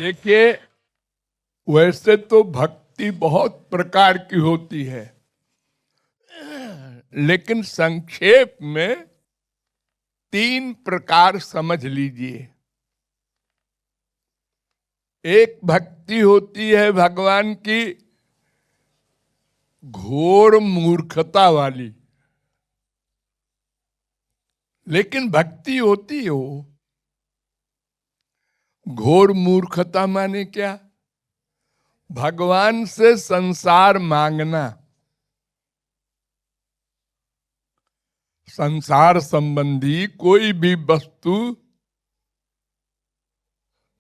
देखिए, वैसे तो भक्ति बहुत प्रकार की होती है, लेकिन संक्षेप में 3 प्रकार समझ लीजिए। एक भक्ति होती है भगवान की घोर मूर्खता वाली, लेकिन भक्ति होती हो। घोर मूर्खता माने क्या? भगवान से संसार मांगना, संसार संबंधी कोई भी वस्तु,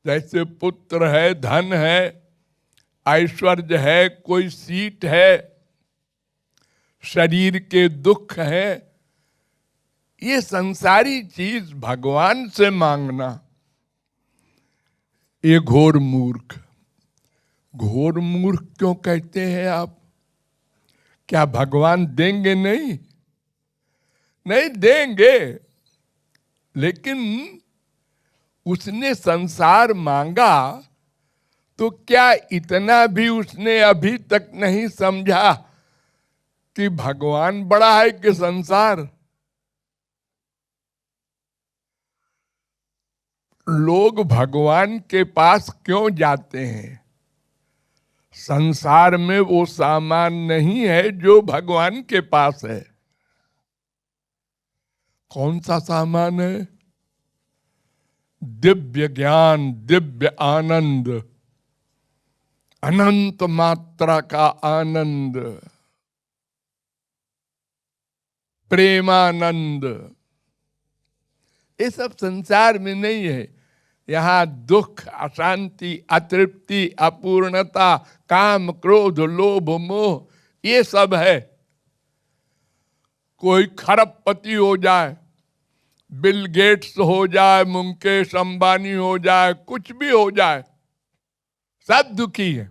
जैसे पुत्र है, धन है, ऐश्वर्य है, कोई सीट है, शरीर के दुख है, ये संसारी चीज भगवान से मांगना, ये घोर मूर्ख। घोर मूर्ख क्यों कहते हैं आप? क्या भगवान देंगे? नहीं, नहीं देंगे, लेकिन उसने संसार मांगा तो क्या इतना भी उसने अभी तक नहीं समझा कि भगवान बड़ा है कि संसार? लोग भगवान के पास क्यों जाते हैं? संसार में वो सामान नहीं है जो भगवान के पास है। कौन सा सामान है? दिव्य ज्ञान, दिव्य आनंद, अनंत मात्रा का आनंद, प्रेमानंद। ये सब संसार में नहीं है। यहाँ दुख, अशांति, अतृप्ति, अपूर्णता, काम, क्रोध, लोभ, मोह, ये सब है। कोई खरबपति हो जाए, बिल गेट्स हो जाए, मुकेश अंबानी हो जाए, कुछ भी हो जाए, सब दुखी है,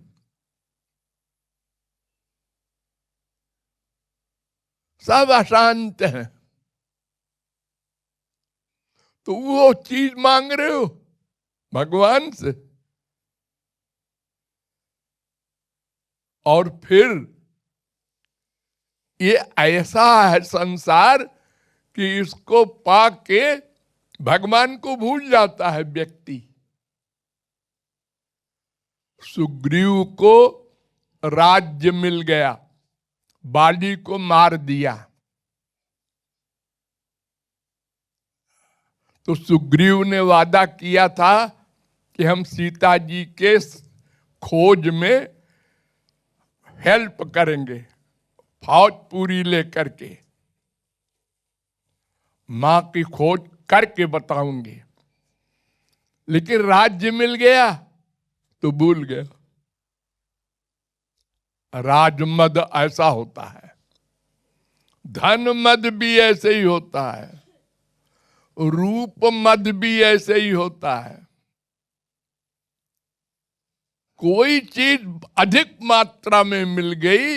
सब अशांत है। तो वो चीज मांग रहे हो भगवान से, और फिर ये ऐसा है संसार कि इसको पाके भगवान को भूल जाता है व्यक्ति। सुग्रीव को राज्य मिल गया, बाली को मार दिया, तो सुग्रीव ने वादा किया था कि हम सीता जी के खोज में हेल्प करेंगे, फौज पूरी लेकर के, मां की खोज करके बताऊंगे। लेकिन राज्य मिल गया तो भूल गया। राजमद ऐसा होता है, धन मद भी ऐसे ही होता है, रूप मद भी ऐसे ही होता है। कोई चीज अधिक मात्रा में मिल गई,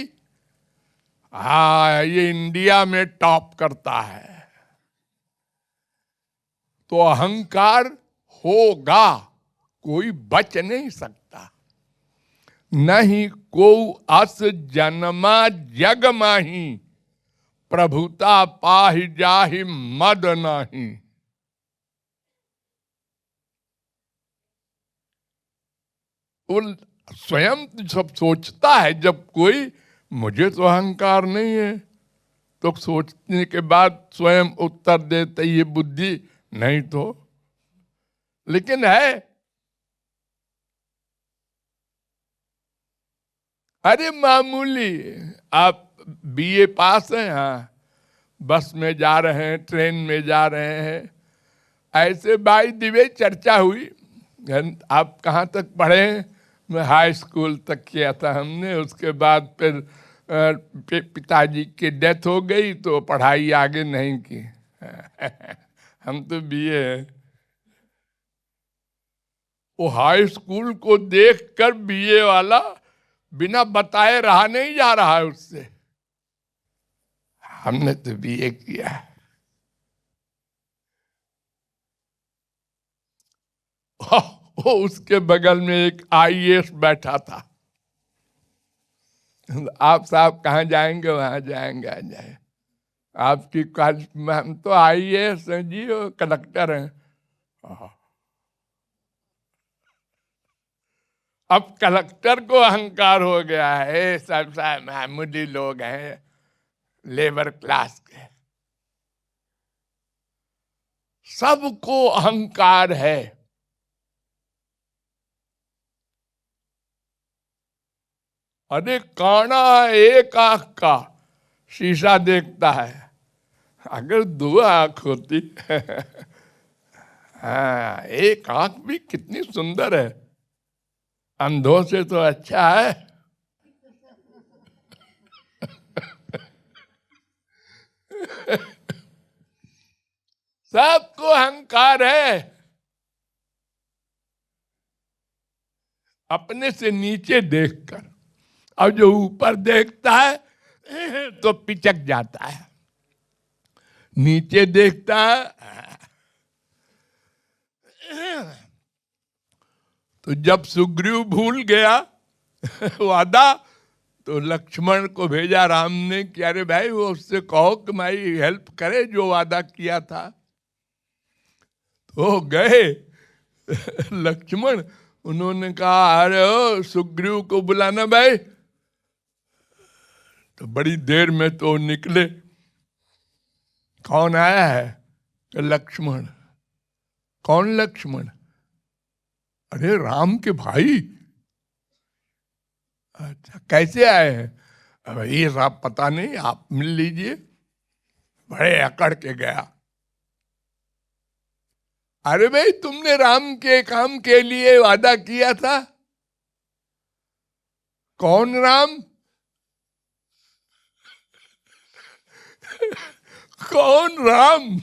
ये इंडिया में टॉप करता है, तो अहंकार होगा, कोई बच नहीं सकता। नहीं को अस जन्मा जग माही, प्रभुता पाहि जाहि मद नाही। स्वयं सब सोचता है, जब कोई मुझे तो अहंकार नहीं है, तो सोचने के बाद स्वयं उत्तर देते ये बुद्धि नहीं तो, लेकिन है। अरे मामूली, आप बीए पास हैं, हाँ, बस में जा रहे हैं, ट्रेन में जा रहे हैं, ऐसे बाई दिवे चर्चा हुई, आप कहाँ तक पढ़े हैं? मैं हाई स्कूल तक किया था हमने, उसके बाद फिर पिताजी की डेथ हो गई तो पढ़ाई आगे नहीं की। हम तो बीए हैं। वो हाई स्कूल को देखकर बीए वाला बिना बताए रहा नहीं जा रहा है उससे। हमने तो बीए किया। वो उसके बगल में एक आईएएस बैठा था। आप साहब कहाँ जाएंगे? वहां जाएंगे। आ जाए आपकी कॉलेज में, हम तो आईएएस हैं जी, वो कलेक्टर हैं। अब कलेक्टर को अहंकार हो गया है, सब मामूली लोग हैं, लेबर क्लास के। सबको अहंकार है। अरे काना एक आंख का शीशा देखता है, अगर दो आंख होती हाँ, एक आंख भी कितनी सुंदर है, अंधों से तो अच्छा है। सबको अहंकार है, अपने से नीचे देखकर। और जो ऊपर देखता है तो पिचक जाता है, नीचे देखता है। तो जब सुग्रीव भूल गया वादा, तो लक्ष्मण को भेजा राम ने कि अरे भाई वो उससे कहो कि मेरी हेल्प करे जो वादा किया था। तो गए लक्ष्मण, उन्होंने कहा अरे ओ सुग्रीव को बुलाना भाई। तो बड़ी देर में तो निकले। कौन आया है? लक्ष्मण। कौन लक्ष्मण? अरे राम के भाई। अच्छा, कैसे आए हैं? अब ये सब पता नहीं, आप मिल लीजिए। बड़े अकड़ के गया। अरे भाई तुमने राम के काम के लिए वादा किया था। कौन राम? कौन राम?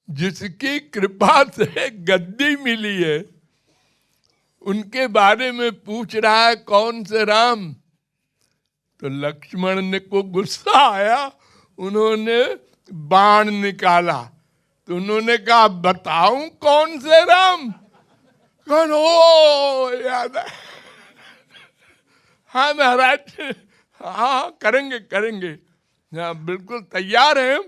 जिसकी कृपा से गद्दी मिली है, उनके बारे में पूछ रहा है कौन से राम। तो लक्ष्मण ने को गुस्सा आया, उन्होंने बाण निकाला। तो उन्होंने कहा बताऊं कौन से राम? कौन? ओ याद है। हाँ महाराज, हाँ करेंगे करेंगे, हाँ बिल्कुल तैयार है।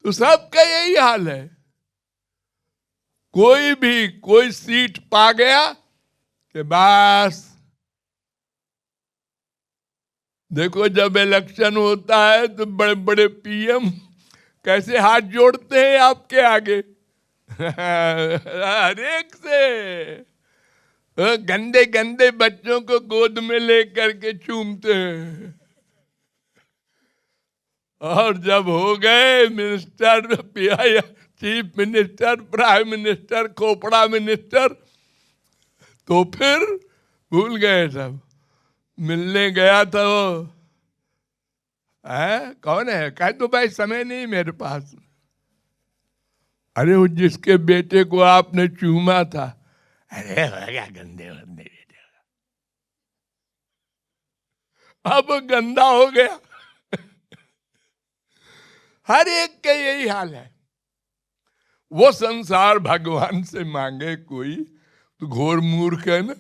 तो सबका यही हाल है। कोई भी कोई सीट पा गया कि बस। देखो जब इलेक्शन होता है तो बड़े बड़े पीएम कैसे हाथ जोड़ते हैं आपके आगे हर एक से। गंदे गंदे बच्चों को गोद में लेकर के चूमते हैं। और जब हो गए minister, chief minister, prime minister, खोपड़ा मिनिस्टर, तो फिर भूल गए सब। मिलने गया था वो, कौन है? कह तो भाई समय नहीं मेरे पास। अरे वो जिसके बेटे को आपने चूमा था। अरे हो गया गंदे बंदे बेटे, अब गंदा हो गया। हर एक का यही हाल है। वो संसार भगवान से मांगे कोई तो घोर मूर्ख है ना।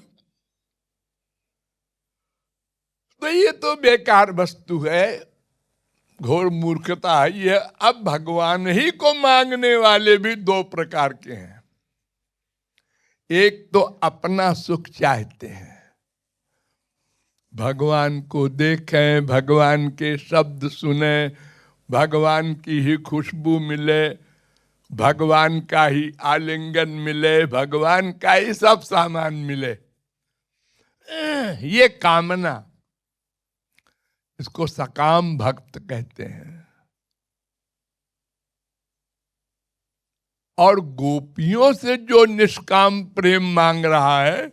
तो ये तो बेकार वस्तु है, घोर मूर्खता है ये। अब भगवान ही को मांगने वाले भी दो प्रकार के हैं। एक तो अपना सुख चाहते हैं, भगवान को देखें, भगवान के शब्द सुने, भगवान की ही खुशबू मिले, भगवान का ही आलिंगन मिले, भगवान का ही सब सामान मिले। ये कामना, इसको सकाम भक्त कहते हैं। और गोपियों से जो निष्काम प्रेम मांग रहा है,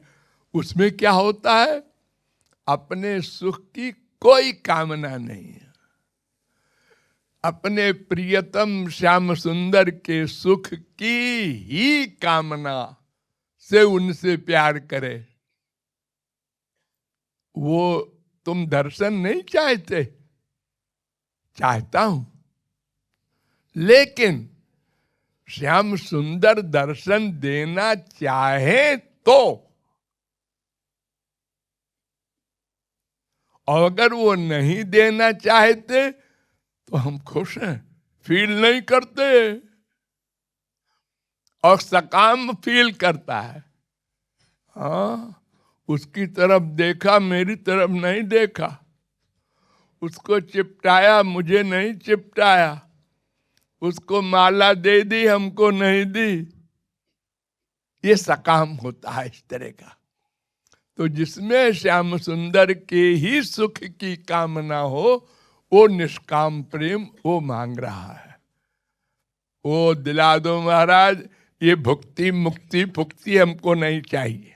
उसमें क्या होता है? अपने सुख की कोई कामना नहीं है। अपने प्रियतम श्याम सुंदर के सुख की ही कामना से उनसे प्यार करे। वो तुम दर्शन नहीं चाहते? चाहता हूं। लेकिन श्याम सुंदर दर्शन देना चाहे तो, और अगर वो नहीं देना चाहते तो हम खुश हैं, फील नहीं करते, और सकाम फील करता है। हाँ, उसकी तरफ देखा, मेरी तरफ नहीं देखा, उसको चिपटाया, मुझे नहीं चिपटाया, उसको माला दे दी, हमको नहीं दी, ये सकाम होता है इस तरह का। तो जिसमें श्याम सुंदर के ही सुख की कामना हो, वो निष्काम प्रेम वो मांग रहा है। वो दिला दो महाराज, ये भुक्ति मुक्ति फुक्ति हमको नहीं चाहिए।